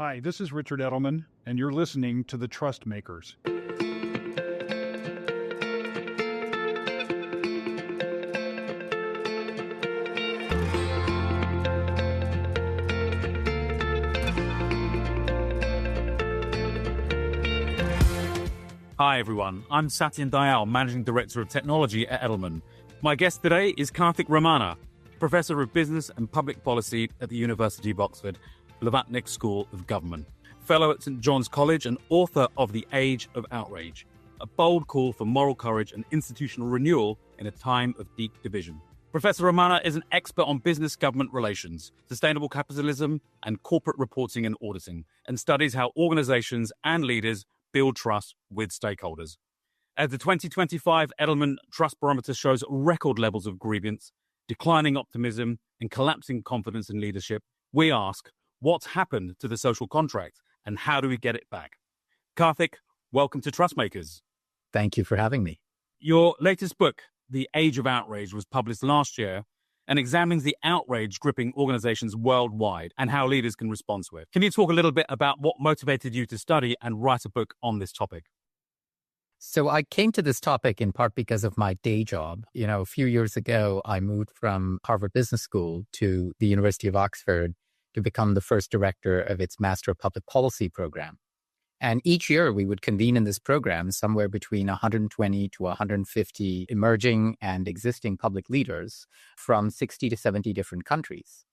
Hi, this is Richard Edelman, and you're listening to The Trust Makers. Hi everyone, I'm Satyen Dayal, Managing Director of Technology at Edelman. My guest today is Karthik Ramanna, Professor of Business and Public Policy at the University of Oxford, Blavatnik School of Government, Fellow at St John's College and author of The Age of Outrage, a bold call for moral courage and institutional renewal in a time of deep division. Professor Ramanna is an expert on business-government relations, sustainable capitalism, and corporate reporting and auditing, and studies how organizations and leaders build trust with stakeholders. As the 2025 Edelman Trust Barometer shows record levels of grievance, declining optimism, and collapsing confidence in leadership, we ask, what's happened to the social contract and how do we get it back? Karthik, welcome to Trust Makers. Thank you for having me. Your latest book, The Age of Outrage, was published last year and examines the outrage gripping organizations worldwide and how leaders can respond to it. Can you talk a little bit about what motivated you to study and write a book on this topic? So I came to this topic in part because of my day job. A few years ago, I moved from Harvard Business School to the University of Oxford to become the first director of its Master of Public Policy program. And each year we would convene in this program somewhere between 120 to 150 emerging and existing public leaders from 60 to 70 different countries.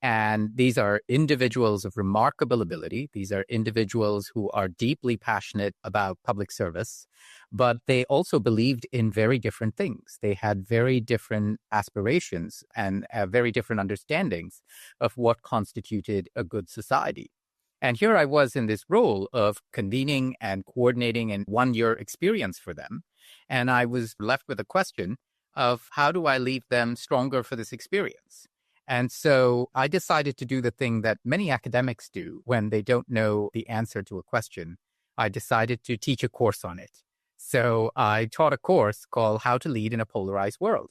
And these are individuals of remarkable ability. These are individuals who are deeply passionate about public service, but they also believed in very different things. They had very different aspirations and very different understandings of what constituted a good society. And here I was in this role of convening and coordinating an 1-year experience for them. And I was left with a question of how do I leave them stronger for this experience? And so I decided to do the thing that many academics do when they don't know the answer to a question. I decided to teach a course on it. So I taught a course called How to Lead in a Polarized World.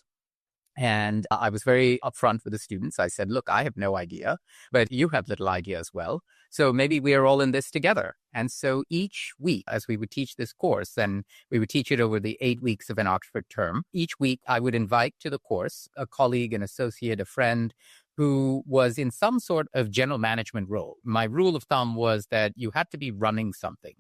And I was very upfront with the students. I said, look, I have no idea, but you have little idea as well. So maybe we are all in this together. And so each week, as we would teach this course, and we would teach it over the 8 weeks of an Oxford term, each week I would invite to the course a colleague, an associate, a friend who was in some sort of general management role. My rule of thumb was that you had to be running something.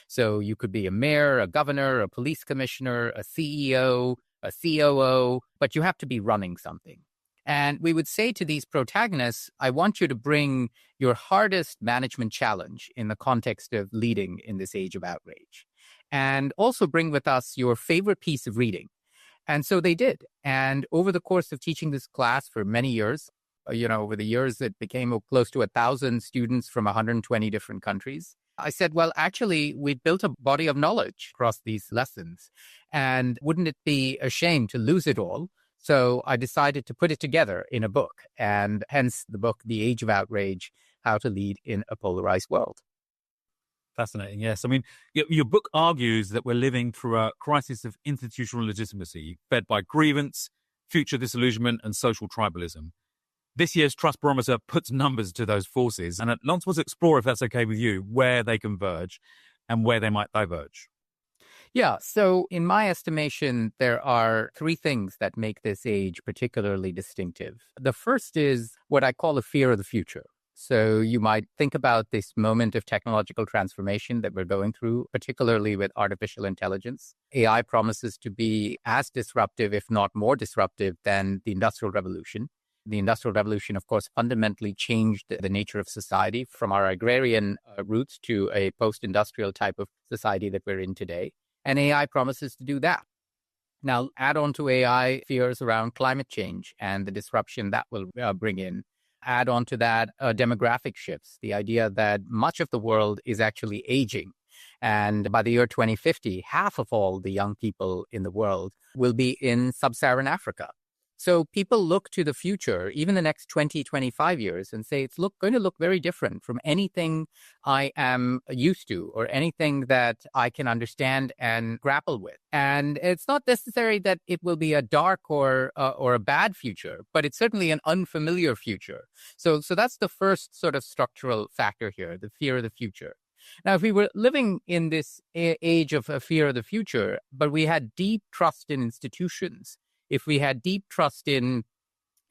So you could be a mayor, a governor, a police commissioner, a CEO, a COO, but you have to be running something. And we would say to these protagonists, I want you to bring your hardest management challenge in the context of leading in this age of outrage. And also bring with us your favorite piece of reading. And so they did. And over the course of teaching this class for many years, over the years, it became close to 1,000 students from 120 different countries. I said, well, actually, we built a body of knowledge across these lessons. And wouldn't it be a shame to lose it all? So I decided to put it together in a book, and hence the book, The Age of Outrage, How to Lead in a Polarized World. Fascinating, yes. I mean, your book argues that we're living through a crisis of institutional legitimacy, fed by grievance, future disillusionment, and social tribalism. This year's Trust Barometer puts numbers to those forces, and I'd like to explore, if that's okay with you, where they converge and where they might diverge. Yeah, so in my estimation, there are 3 things that make this age particularly distinctive. The first is what I call a fear of the future. So you might think about this moment of technological transformation that we're going through, particularly with artificial intelligence. AI promises to be as disruptive, if not more disruptive, than the Industrial Revolution. The Industrial Revolution, of course, fundamentally changed the nature of society from our agrarian roots to a post-industrial type of society that we're in today. And AI promises to do that. Now, add on to AI fears around climate change and the disruption that will bring in. Add on to that demographic shifts, the idea that much of the world is actually aging. And by the year 2050, half of all the young people in the world will be in sub-Saharan Africa. So people look to the future, even the next 20, 25 years, and say it's going to look very different from anything I am used to or anything that I can understand and grapple with. And it's not necessary that it will be a dark or a bad future, but it's certainly an unfamiliar future. So that's the first sort of structural factor here, the fear of the future. Now, if we were living in this age of fear of the future, but we had deep trust in institutions, if we had deep trust in,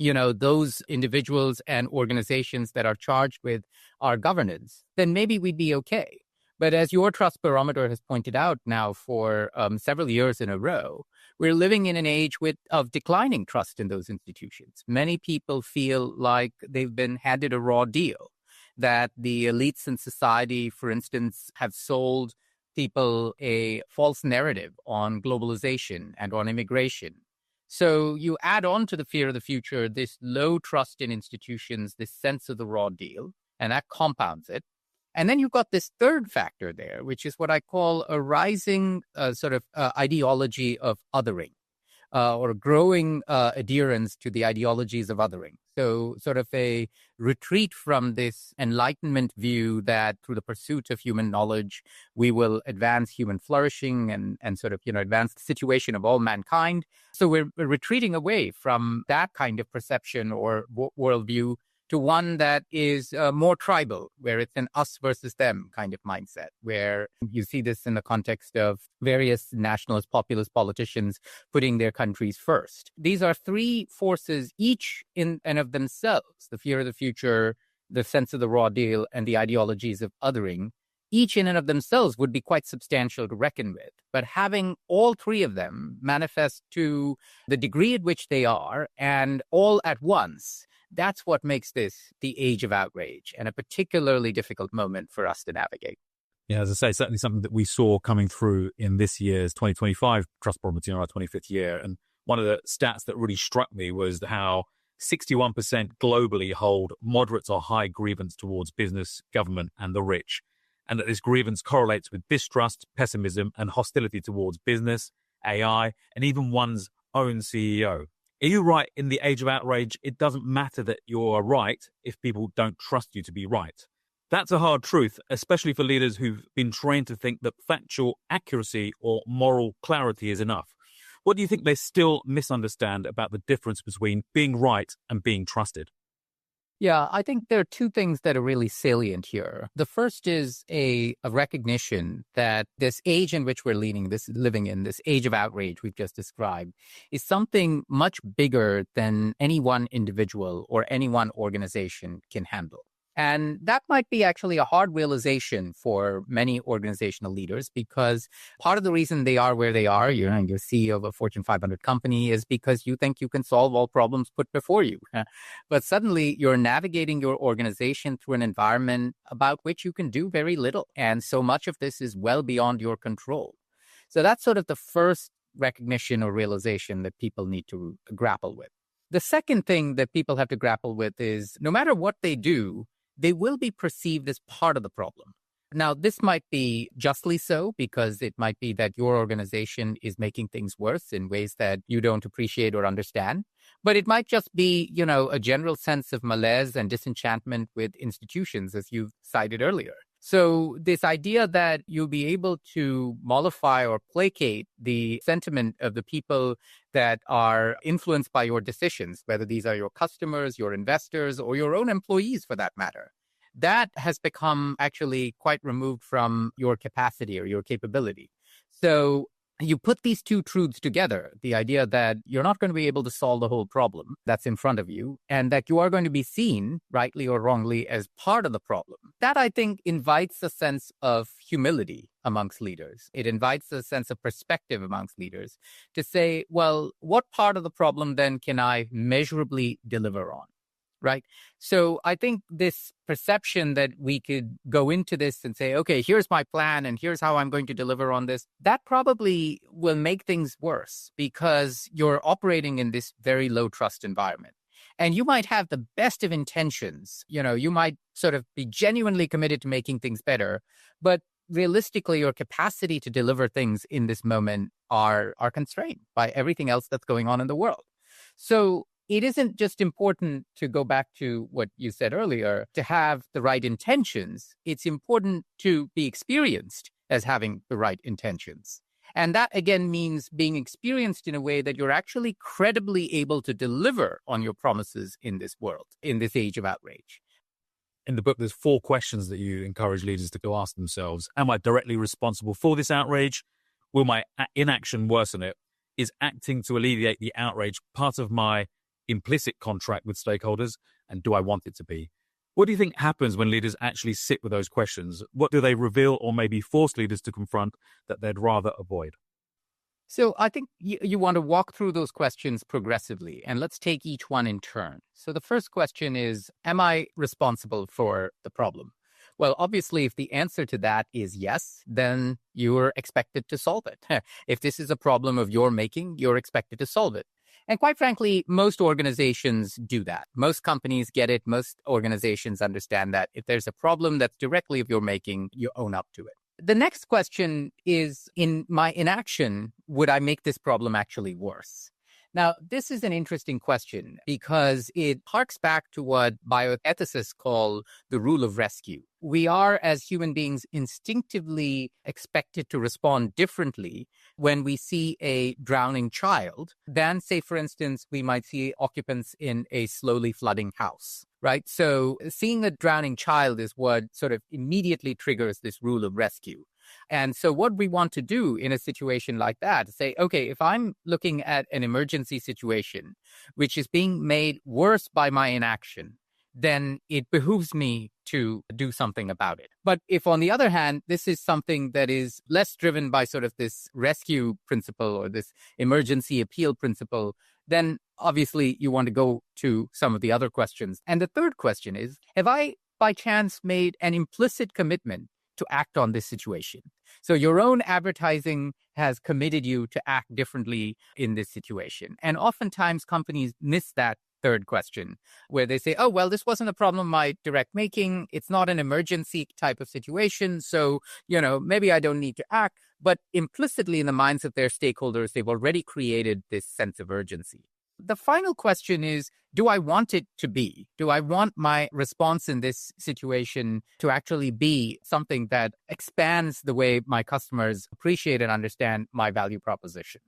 those individuals and organizations that are charged with our governance, then maybe we'd be okay. But as your trust barometer has pointed out now for several years in a row, we're living in an age of declining trust in those institutions. Many people feel like they've been handed a raw deal, that the elites in society, for instance, have sold people a false narrative on globalization and on immigration. So you add on to the fear of the future this low trust in institutions, this sense of the raw deal, and that compounds it. And then you've got this third factor there, which is what I call a rising ideology of othering, or growing adherence to the ideologies of othering. So sort of a retreat from this Enlightenment view that through the pursuit of human knowledge, we will advance human flourishing and advance the situation of all mankind. So we're retreating away from that kind of perception or worldview to one that is more tribal, where it's an us versus them kind of mindset, where you see this in the context of various nationalist, populist politicians putting their countries first. These are three forces, each in and of themselves, the fear of the future, the sense of the raw deal, and the ideologies of othering, each in and of themselves would be quite substantial to reckon with. But having all three of them manifest to the degree at which they are, and all at once, that's what makes this the age of outrage, and a particularly difficult moment for us to navigate. Yeah, as I say, certainly something that we saw coming through in this year's 2025 Trust Barometer, our 25th year. And one of the stats that really struck me was how 61% globally hold moderate or high grievance towards business, government, and the rich. And that this grievance correlates with distrust, pessimism, and hostility towards business, AI, and even one's own CEO. Are you right in the age of outrage? It doesn't matter that you're right if people don't trust you to be right. That's a hard truth, especially for leaders who've been trained to think that factual accuracy or moral clarity is enough. What do you think they still misunderstand about the difference between being right and being trusted? Yeah, I think there are two things that are really salient here. The first is a recognition that this age in which we're living in, this age of outrage we've just described, is something much bigger than any one individual or any one organization can handle. And that might be actually a hard realization for many organizational leaders, because part of the reason they are where they are, you're CEO of a Fortune 500 company, is because you think you can solve all problems put before you. But suddenly you're navigating your organization through an environment about which you can do very little. And so much of this is well beyond your control. So that's sort of the first recognition or realization that people need to grapple with. The second thing that people have to grapple with is no matter what they do, they will be perceived as part of the problem. Now, this might be justly so, because it might be that your organization is making things worse in ways that you don't appreciate or understand. But it might just be, a general sense of malaise and disenchantment with institutions, as you cited earlier. So this idea that you'll be able to mollify or placate the sentiment of the people that are influenced by your decisions, whether these are your customers, your investors, or your own employees for that matter, that has become actually quite removed from your capacity or your capability. So you put these two truths together, the idea that you're not going to be able to solve the whole problem that's in front of you, and that you are going to be seen, rightly or wrongly, as part of the problem. That, I think, invites a sense of humility amongst leaders. It invites a sense of perspective amongst leaders to say, well, what part of the problem then can I measurably deliver on? Right. So I think this perception that we could go into this and say, okay, here's my plan and here's how I'm going to deliver on this, that probably will make things worse, because you're operating in this very low trust environment. And you might have the best of intentions. You might sort of be genuinely committed to making things better, but realistically, your capacity to deliver things in this moment are constrained by everything else that's going on in the world. So it isn't just important, to go back to what you said earlier, to have the right intentions. It's important to be experienced as having the right intentions. And that, again, means being experienced in a way that you're actually credibly able to deliver on your promises in this world, in this age of outrage. In the book, there's 4 questions that you encourage leaders to go ask themselves. Am I directly responsible for this outrage? Will my inaction worsen it? Is acting to alleviate the outrage part of my implicit contract with stakeholders? And do I want it to be? What do you think happens when leaders actually sit with those questions? What do they reveal or maybe force leaders to confront that they'd rather avoid? So I think you want to walk through those questions progressively, and let's take each one in turn. So the first question is, am I responsible for the problem? Well, obviously, if the answer to that is yes, then you're expected to solve it. If this is a problem of your making, you're expected to solve it. And quite frankly, most organizations do that. Most companies get it. Most organizations understand that if there's a problem that's directly of your making, you own up to it. The next question is, in my inaction, would I make this problem actually worse? Now, this is an interesting question because it harks back to what bioethicists call the rule of rescue. We are, as human beings, instinctively expected to respond differently when we see a drowning child than, say, for instance, we might see occupants in a slowly flooding house, right? So seeing a drowning child is what sort of immediately triggers this rule of rescue. And so what we want to do in a situation like that is say, okay, if I'm looking at an emergency situation, which is being made worse by my inaction, then it behooves me to do something about it. But if, on the other hand, this is something that is less driven by sort of this rescue principle or this emergency appeal principle, then obviously you want to go to some of the other questions. And the third question is, have I by chance made an implicit commitment to act on this situation? So your own advertising has committed you to act differently in this situation. And oftentimes companies miss that third question, where they say, oh, well, this wasn't a problem of my direct making. It's not an emergency type of situation. So, maybe I don't need to act. But implicitly in the minds of their stakeholders, they've already created this sense of urgency. The final question is, do I want it to be? Do I want my response in this situation to actually be something that expands the way my customers appreciate and understand my value proposition?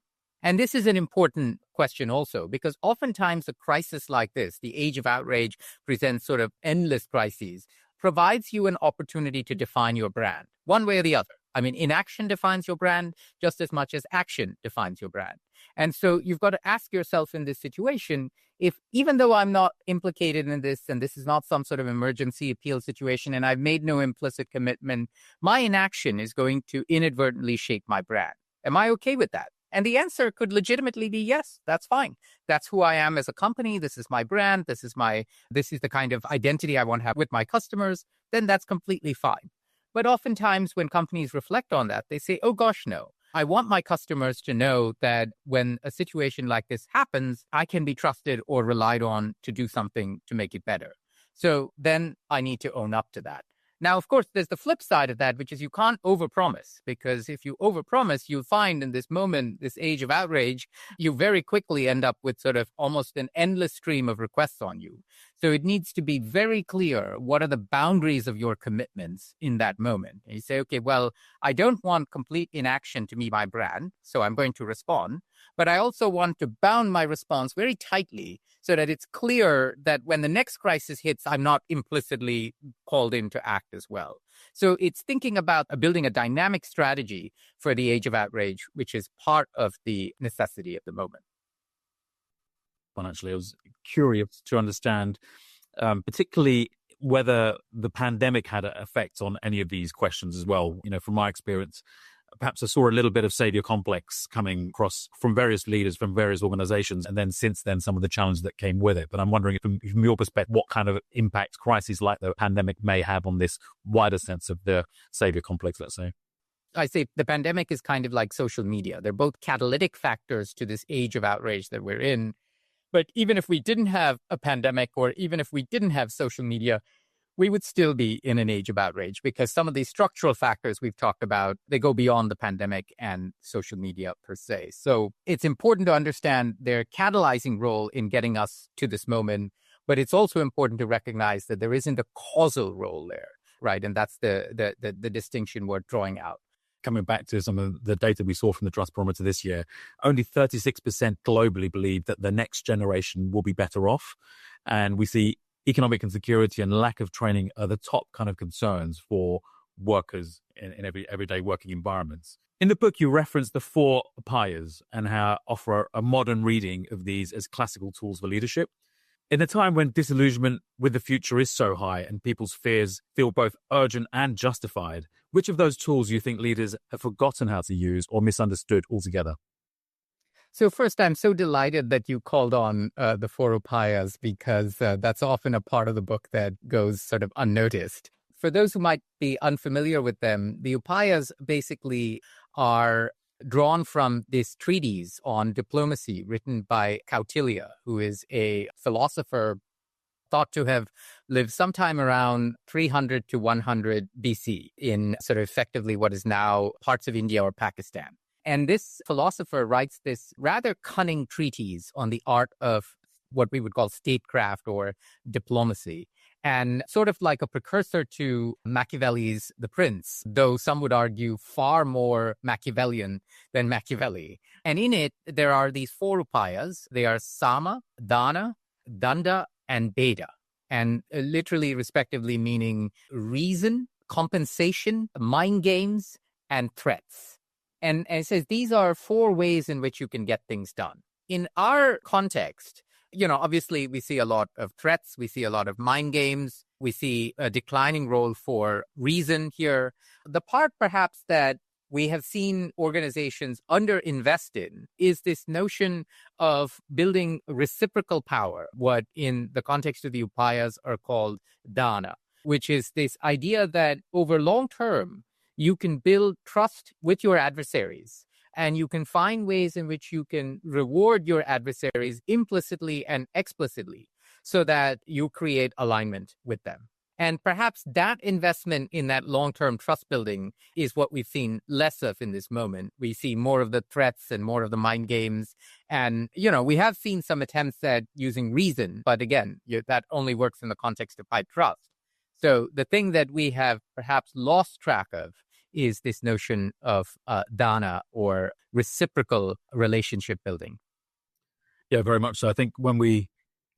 And this is an important question also, because oftentimes a crisis like this, the age of outrage presents sort of endless crises, provides you an opportunity to define your brand one way or the other. I mean, inaction defines your brand just as much as action defines your brand. And so you've got to ask yourself in this situation, if even though I'm not implicated in this, and this is not some sort of emergency appeal situation, and I've made no implicit commitment, my inaction is going to inadvertently shape my brand. Am I okay with that? And the answer could legitimately be yes, that's fine. That's who I am as a company. This is my brand. This is the kind of identity I want to have with my customers. Then that's completely fine. But oftentimes when companies reflect on that, they say, oh gosh, no. I want my customers to know that when a situation like this happens, I can be trusted or relied on to do something to make it better. So then I need to own up to that. Now, of course, there's the flip side of that, which is you can't overpromise, because if you overpromise, you'll find in this moment, this age of outrage, you very quickly end up with sort of almost an endless stream of requests on you. So it needs to be very clear what are the boundaries of your commitments in that moment. And you say, okay, well, I don't want complete inaction to be my brand, so I'm going to respond. But I also want to bound my response very tightly so that it's clear that when the next crisis hits, I'm not implicitly called in to act as well. So it's thinking about building a dynamic strategy for the age of outrage, which is part of the necessity of the moment. Actually, I was curious to understand, particularly whether the pandemic had an effect on any of these questions as well. From my experience, perhaps I saw a little bit of savior complex coming across from various leaders, from various organizations, and then since then, some of the challenges that came with it. But I'm wondering, from your perspective, what kind of impact crises like the pandemic may have on this wider sense of the savior complex, let's say. I say the pandemic is kind of like social media. They're both catalytic factors to this age of outrage that we're in. But even if we didn't have a pandemic, or even if we didn't have social media, we would still be in an age of outrage because some of these structural factors we've talked about, they go beyond the pandemic and social media per se. So it's important to understand their catalyzing role in getting us to this moment, but it's also important to recognize that there isn't a causal role there, right? And that's the distinction we're drawing out. Coming back to some of the data we saw from the Trust Barometer this year, only 36% globally believe that the next generation will be better off. And we see economic insecurity and lack of training are the top kind of concerns for workers in everyday working environments. In the book, you reference the four upayas and how offer a modern reading of these as classical tools for leadership. In a time when disillusionment with the future is so high and people's fears feel both urgent and justified, which of those tools do you think leaders have forgotten how to use or misunderstood altogether? So first, I'm so delighted that you called on the four upayas because that's often a part of the book that goes sort of unnoticed. For those who might be unfamiliar with them, the upayas basically are drawn from this treatise on diplomacy written by Kautilya, who is a philosopher thought to have lived sometime around 300 to 100 BC in sort of effectively what is now parts of India or Pakistan. And this philosopher writes this rather cunning treatise on the art of what we would call statecraft or diplomacy. And sort of like a precursor to Machiavelli's The Prince, though some would argue far more Machiavellian than Machiavelli. And in it, there are these four upayas. They are Sama, Dana, Danda, and Beda. And literally, respectively, meaning reason, compensation, mind games, and threats. And it says these are four ways in which you can get things done. In our context, obviously we see a lot of threats, we see a lot of mind games, we see a declining role for reason here. The part perhaps that we have seen organizations underinvest in is this notion of building reciprocal power, what in the context of the upayas are called dana, which is this idea that over long term, you can build trust with your adversaries. And you can find ways in which you can reward your adversaries implicitly and explicitly so that you create alignment with them. And perhaps that investment in that long-term trust building is what we've seen less of in this moment. We see more of the threats and more of the mind games. And, we have seen some attempts at using reason, but again, that only works in the context of high trust. So the thing that we have perhaps lost track of is this notion of dana or reciprocal relationship building. Yeah, very much so. I think when we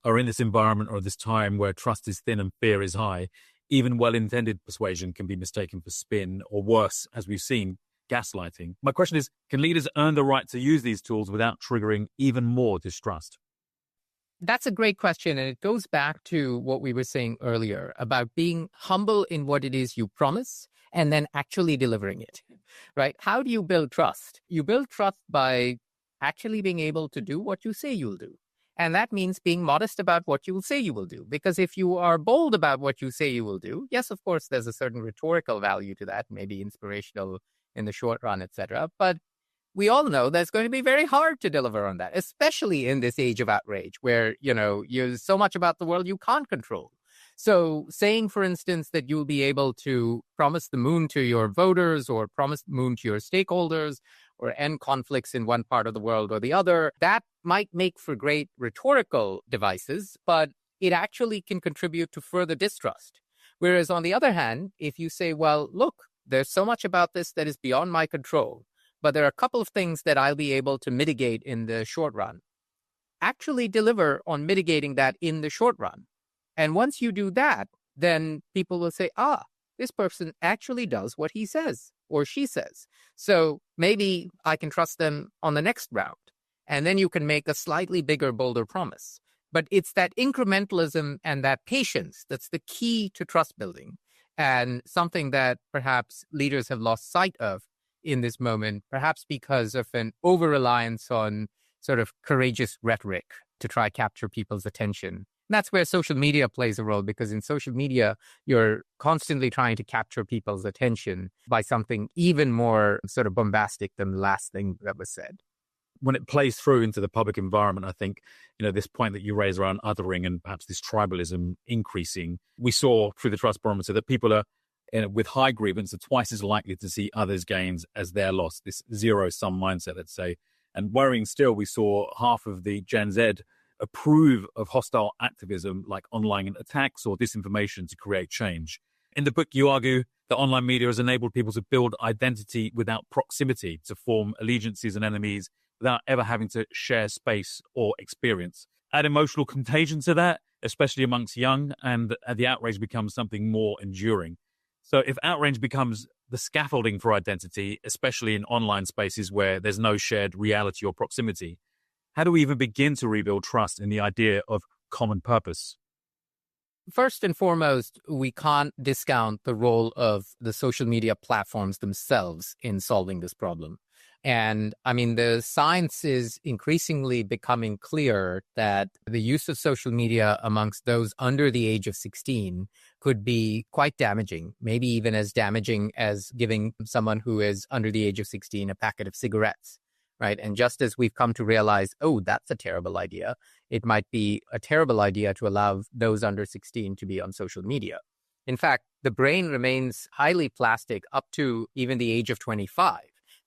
are in this environment or this time where trust is thin and fear is high, even well-intended persuasion can be mistaken for spin or worse, as we've seen, gaslighting. My question is, can leaders earn the right to use these tools without triggering even more distrust? That's a great question. And it goes back to what we were saying earlier about being humble in what it is you promise and then actually delivering it, right? How do you build trust? You build trust by actually being able to do what you say you'll do. And that means being modest about what you will say you will do. Because if you are bold about what you say you will do, yes, of course, there's a certain rhetorical value to that, maybe inspirational in the short run, etc. But we all know that's going to be very hard to deliver on that, especially in this age of outrage where, you're so much about the world you can't control. So saying, for instance, that you'll be able to promise the moon to your voters or promise the moon to your stakeholders or end conflicts in one part of the world or the other, that might make for great rhetorical devices, but it actually can contribute to further distrust. Whereas on the other hand, if you say, well, look, there's so much about this that is beyond my control, but there are a couple of things that I'll be able to mitigate in the short run. Actually deliver on mitigating that in the short run. And once you do that, then people will say, this person actually does what he says or she says. So maybe I can trust them on the next round. And then you can make a slightly bigger, bolder promise. But it's that incrementalism and that patience that's the key to trust building, and something that perhaps leaders have lost sight of in this moment, perhaps because of an over-reliance on sort of courageous rhetoric to try capture people's attention. And that's where social media plays a role, because in social media, you're constantly trying to capture people's attention by something even more sort of bombastic than the last thing that was said. when it plays through into the public environment, I think, this point that you raise around othering and perhaps this tribalism increasing, we saw through the trust barometer that people are with high grievance are twice as likely to see others' gains as their loss, this zero-sum mindset, let's say. And worrying still, we saw half of the Gen Z approve of hostile activism like online attacks or disinformation to create change. In the book, you argue that online media has enabled people to build identity without proximity, to form allegiances and enemies without ever having to share space or experience. Add emotional contagion to that, especially amongst young, and the outrage becomes something more enduring. So if outrage becomes the scaffolding for identity, especially in online spaces where there's no shared reality or proximity, how do we even begin to rebuild trust in the idea of common purpose? First and foremost, we can't discount the role of the social media platforms themselves in solving this problem. And I mean, the science is increasingly becoming clear that the use of social media amongst those under the age of 16 could be quite damaging, maybe even as damaging as giving someone who is under the age of 16 a packet of cigarettes, right? And just as we've come to realize, oh, that's a terrible idea, it might be a terrible idea to allow those under 16 to be on social media. In fact, the brain remains highly plastic up to even the age of 25.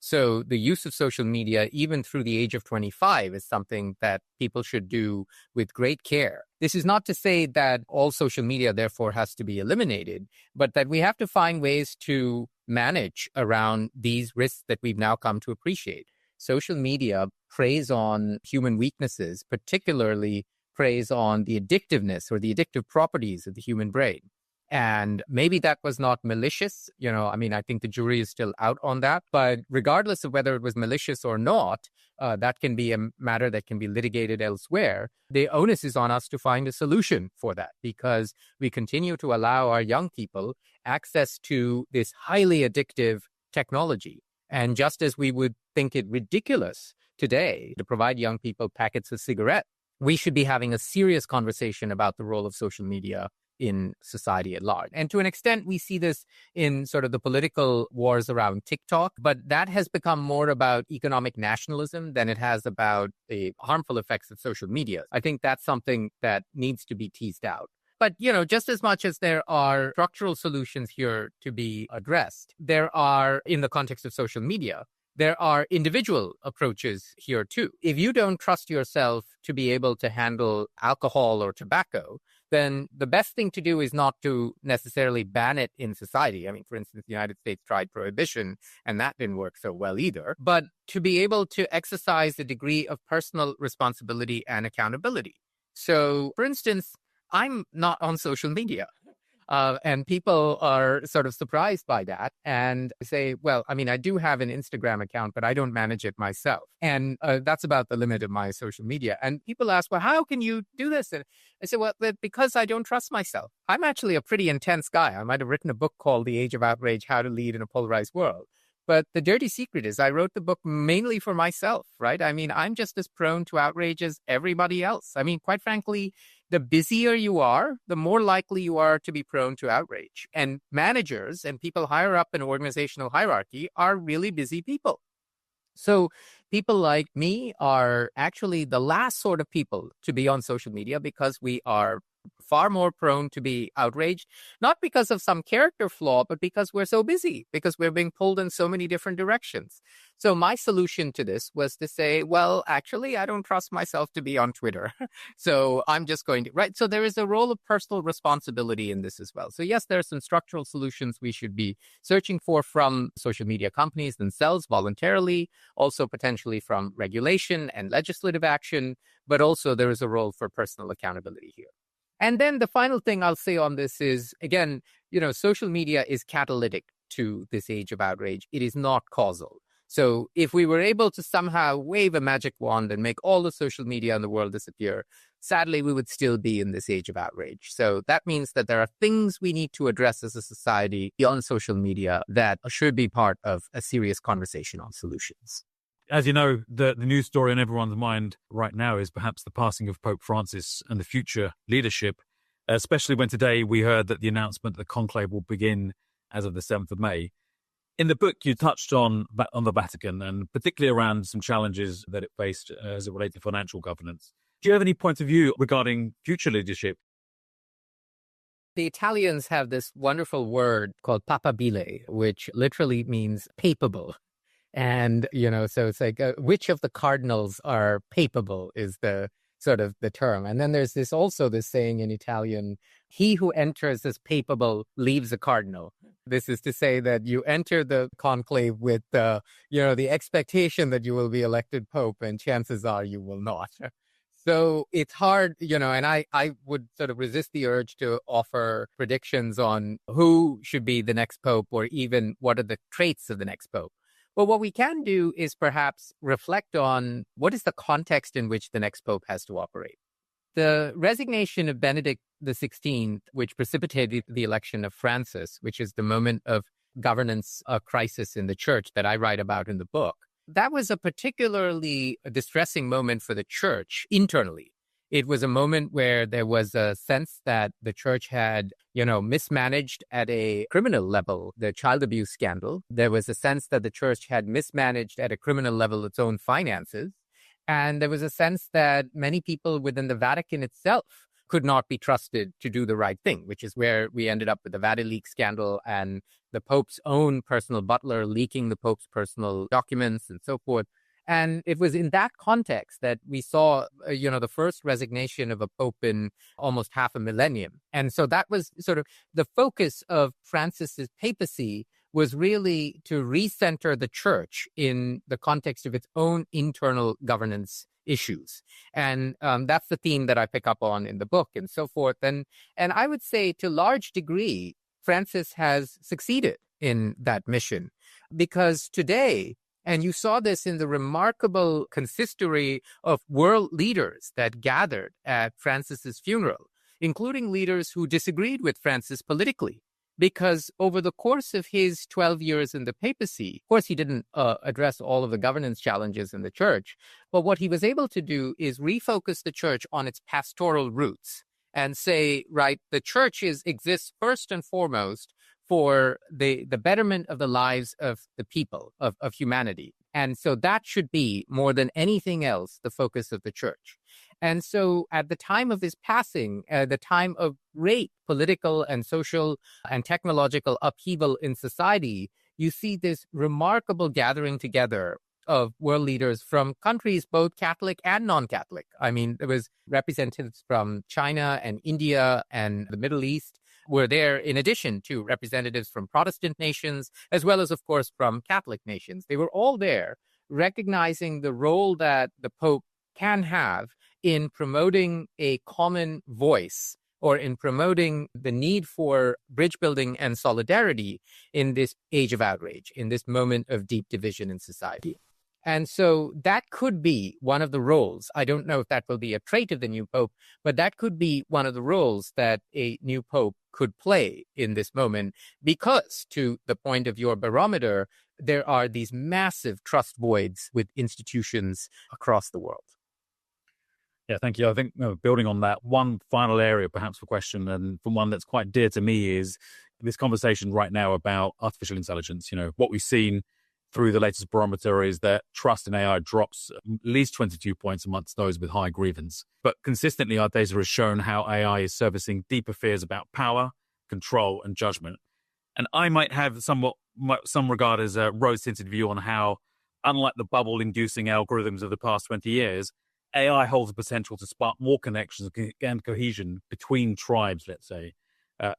So the use of social media, even through the age of 25, is something that people should do with great care. This is not to say that all social media, therefore, has to be eliminated, but that we have to find ways to manage around these risks that we've now come to appreciate. Social media preys on human weaknesses, particularly preys on the addictiveness or the addictive properties of the human brain. And maybe that was not malicious. I think the jury is still out on that. But regardless of whether it was malicious or not, that can be a matter that can be litigated elsewhere. The onus is on us to find a solution for that, because we continue to allow our young people access to this highly addictive technology. And just as we would think it ridiculous today to provide young people packets of cigarettes, we should be having a serious conversation about the role of social media in society at large. And to an extent, we see this in sort of the political wars around TikTok, but that has become more about economic nationalism than it has about the harmful effects of social media. I think that's something that needs to be teased out. But, just as much as there are structural solutions here to be addressed, there are, in the context of social media, there are individual approaches here too. If you don't trust yourself to be able to handle alcohol or tobacco, then the best thing to do is not to necessarily ban it in society. I mean, for instance, the United States tried prohibition, and that didn't work so well either. But to be able to exercise a degree of personal responsibility and accountability. So, for instance, I'm not on social media. And people are sort of surprised by that and say, well, I do have an Instagram account, but I don't manage it myself. And that's about the limit of my social media. And people ask, well, how can you do this? And I say, well, because I don't trust myself. I'm actually a pretty intense guy. I might have written a book called The Age of Outrage, How to Lead in a Polarized World. But the dirty secret is I wrote the book mainly for myself, right? I'm just as prone to outrage as everybody else. Quite frankly, the busier you are, the more likely you are to be prone to outrage. And managers and people higher up in organizational hierarchy are really busy people. So people like me are actually the last sort of people to be on social media because we are far more prone to be outraged, not because of some character flaw, but because we're so busy, because we're being pulled in so many different directions. So my solution to this was to say, well, actually, I don't trust myself to be on Twitter. So I'm just going to, right? So there is a role of personal responsibility in this as well. So yes, there are some structural solutions we should be searching for from social media companies themselves voluntarily, also potentially from regulation and legislative action, but also there is a role for personal accountability here. And then the final thing I'll say on this is, again, social media is catalytic to this age of outrage. It is not causal. So if we were able to somehow wave a magic wand and make all the social media in the world disappear, sadly, we would still be in this age of outrage. So that means that there are things we need to address as a society beyond social media that should be part of a serious conversation on solutions. As you know, the news story on everyone's mind right now is perhaps the passing of Pope Francis and the future leadership, especially when today we heard that the announcement that the conclave will begin as of the 7th of May. In the book, you touched on the Vatican and particularly around some challenges that it faced as it related to financial governance. Do you have any points of view regarding future leadership? The Italians have this wonderful word called papabile, which literally means papable. And, so it's like, which of the cardinals are papable is the sort of the term. And then there's this saying in Italian, he who enters as papable leaves a cardinal. This is to say that you enter the conclave with the expectation that you will be elected pope, and chances are you will not. So it's hard, and I would sort of resist the urge to offer predictions on who should be the next pope or even what are the traits of the next pope. But what we can do is perhaps reflect on what is the context in which the next pope has to operate. The resignation of Benedict XVI, which precipitated the election of Francis, which is the moment of governance crisis in the church that I write about in the book, that was a particularly distressing moment for the church internally. It was a moment where there was a sense that the church had, mismanaged at a criminal level the child abuse scandal. There was a sense that the church had mismanaged at a criminal level its own finances. And there was a sense that many people within the Vatican itself could not be trusted to do the right thing, which is where we ended up with the Vatileaks scandal and the Pope's own personal butler leaking the Pope's personal documents and so forth. And it was in that context that we saw, the first resignation of a pope in almost half a millennium. And so that was sort of the focus of Francis's papacy, was really to recenter the church in the context of its own internal governance issues. And that's the theme that I pick up on in the book and so forth. And I would say to a large degree, Francis has succeeded in that mission, because today, and you saw this in the remarkable consistory of world leaders that gathered at Francis's funeral, including leaders who disagreed with Francis politically. Because over the course of his 12 years in the papacy, of course, he didn't address all of the governance challenges in the church. But what he was able to do is refocus the church on its pastoral roots and say, right, the church exists first and foremost for the betterment of the lives of the people, of humanity. And so that should be, more than anything else, the focus of the church. And so at the time of his passing, the time of great political and social and technological upheaval in society, you see this remarkable gathering together of world leaders from countries both Catholic and non-Catholic. I mean, there was representatives from China and India and the Middle East were there, in addition to representatives from Protestant nations, as well as, of course, from Catholic nations. They were all there recognizing the role that the Pope can have in promoting a common voice, or in promoting the need for bridge building and solidarity in this age of outrage, in this moment of deep division in society. And so that could be one of the roles. I don't know if that will be a trait of the new pope, but that could be one of the roles that a new pope could play in this moment, because, to the point of your barometer, there are these massive trust voids with institutions across the world. Yeah, thank you. I think building on that, one final area perhaps for question, and from one that's quite dear to me, is this conversation right now about artificial intelligence. What we've seen through the latest barometer is that trust in AI drops at least 22 points amongst those with high grievance. But consistently, our data has shown how AI is servicing deeper fears about power, control, and judgment. And I might have some regard as a rose-tinted view on how, unlike the bubble-inducing algorithms of the past 20 years, AI holds the potential to spark more connections and cohesion between tribes, let's say.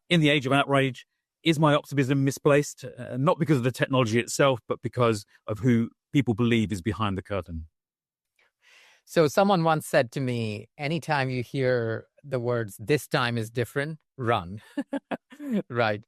In the age of outrage, is my optimism misplaced? Not because of the technology itself, but because of who people believe is behind the curtain. So someone once said to me, anytime you hear the words, "this time is different," run. Right.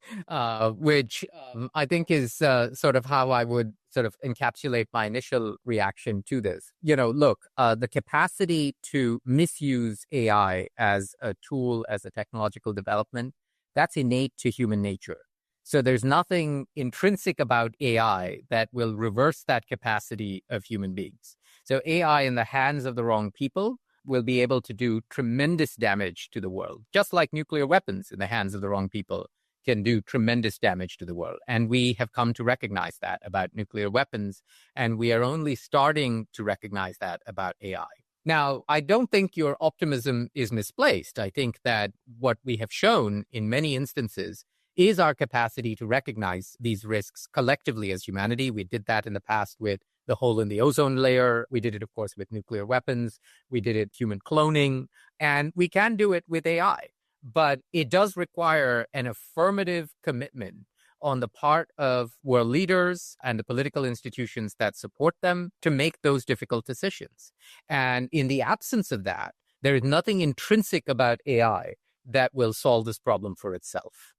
Which I think is sort of how I would sort of encapsulate my initial reaction to this. Look, the capacity to misuse AI as a tool, as a technological development, that's innate to human nature. So there's nothing intrinsic about AI that will reverse that capacity of human beings. So AI in the hands of the wrong people will be able to do tremendous damage to the world, just like nuclear weapons in the hands of the wrong people can do tremendous damage to the world. And we have come to recognize that about nuclear weapons. And we are only starting to recognize that about AI. Now, I don't think your optimism is misplaced. I think that what we have shown in many instances is our capacity to recognize these risks collectively as humanity. We did that in the past with the hole in the ozone layer. We did it, of course, with nuclear weapons. We did it human cloning. And we can do it with AI. But it does require an affirmative commitment on the part of world leaders and the political institutions that support them to make those difficult decisions. And in the absence of that, there is nothing intrinsic about AI that will solve this problem for itself.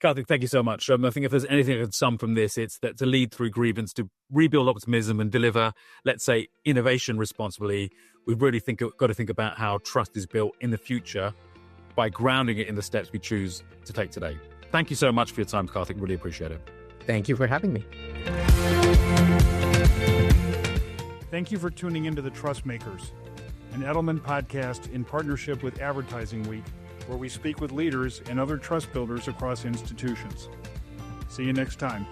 Karthik, thank you so much. I think if there's anything I can sum from this, it's that to lead through grievance, to rebuild optimism and deliver, let's say, innovation responsibly, we've really got to think about how trust is built in the future by grounding it in the steps we choose to take today. Thank you so much for your time, Karthik. Really appreciate it. Thank you for having me. Thank you for tuning into The Trust Makers, an Edelman podcast in partnership with Advertising Week, where we speak with leaders and other trust builders across institutions. See you next time.